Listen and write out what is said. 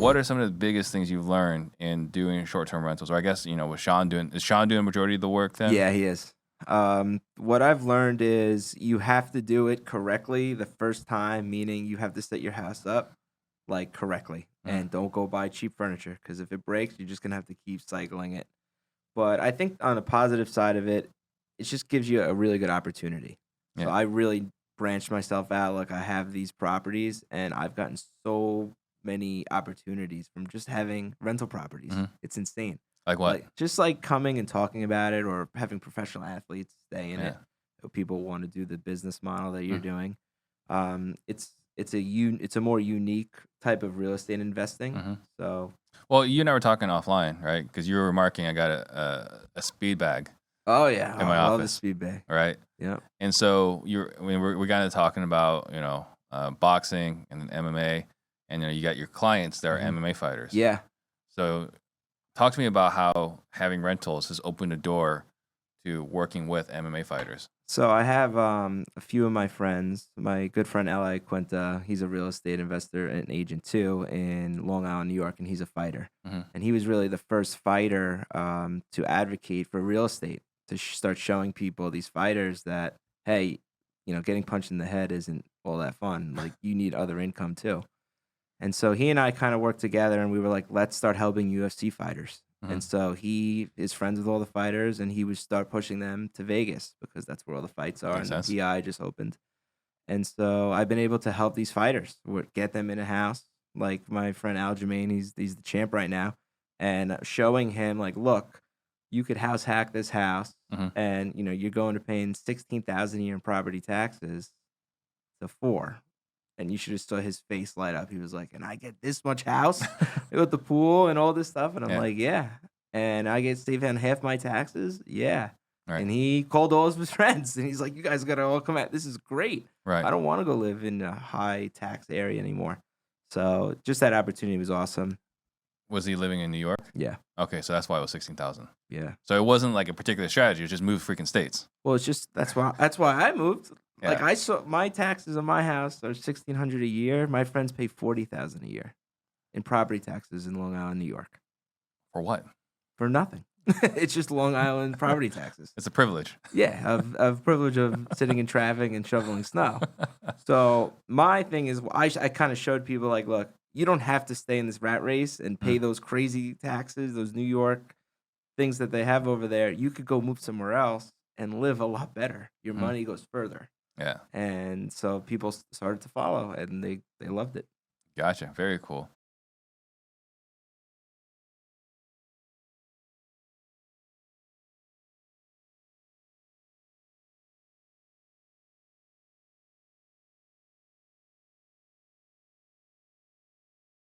what are some of the biggest things you've learned in doing short-term rentals? Or I guess, with Sean is Sean doing the majority of the work then? Yeah, he is. What I've learned is you have to do it correctly the first time, meaning you have to set your house up like correctly and don't go buy cheap furniture because if it breaks, you're just gonna have to keep cycling it. But I think on the positive side of it, it just gives you a really good opportunity. So Yeah. I really branched myself out. Like I have these properties and I've gotten so many opportunities from just having rental properties. Mhm. It's insane. Like what? Like just like coming and talking about it or having professional athletes stay in it. Yeah. So people want to do the business model that you're Mm. doing. It's a more unique type of real estate investing. Mhm. So Well, you and I were talking offline, right? Because you were remarking I got a speed bag, oh yeah, in my I love the office. speed bay. right? Yep. And so we're kind of talking about boxing and then MMA, and you got your clients that are Mhm. MMA fighters. Yeah. So talk to me about how having rentals has opened a door to working with MMA fighters. So I have a few of my friends. My good friend Eli Quinta, he's a real estate investor and agent too in Long Island, New York, and he's a fighter. Mhm. And he was really the first fighter to advocate for real estate to start showing people these fighters that hey, getting punched in the head isn't all that fun. Like you need other income too. And so he and I kind of worked together and we were like, let's start helping UFC fighters. And Mhm. so he is friends with all the fighters and he would start pushing them to Vegas because that's where all the fights are. Makes And the sense. PI just opened. And so I've been able to help these fighters get them in a house. Like my friend Aljamain, he's the champ right now. And showing him like, look, you could house hack this house Mhm. and you're going to paying 16,000 a year in property taxes to four. And you should have saw his face light up. He was like, "And I get this much house with the pool and all this stuff." And I'm Yeah. like, "Yeah." And I get saved on half my taxes. Yeah. Right. And he called all of his friends and he's like, "You guys got to all come out. This is great. Right. I don't want to go live in a high tax area anymore." So just that opportunity was awesome. Was he living in New York? Yeah. Okay, so that's why it was 16,000. Yeah. So it wasn't like a particular strategy; it just moved freaking states. Well, it's just that's why I moved. Like Yeah. I saw my taxes on my house are 1,600 a year. My friends pay 40,000 a year in property taxes in Long Island, New York. For what? For nothing. It's just Long Island property taxes. It's a privilege. Yeah, of privilege of sitting in traffic and shoveling snow. So my thing is, I kind of showed people like, look, you don't have to stay in this rat race and pay those crazy taxes, those New York things that they have over there. You could go move somewhere else and live a lot better. Your money goes further. Yeah. And so people started to follow, and they loved it. Gotcha. Very cool.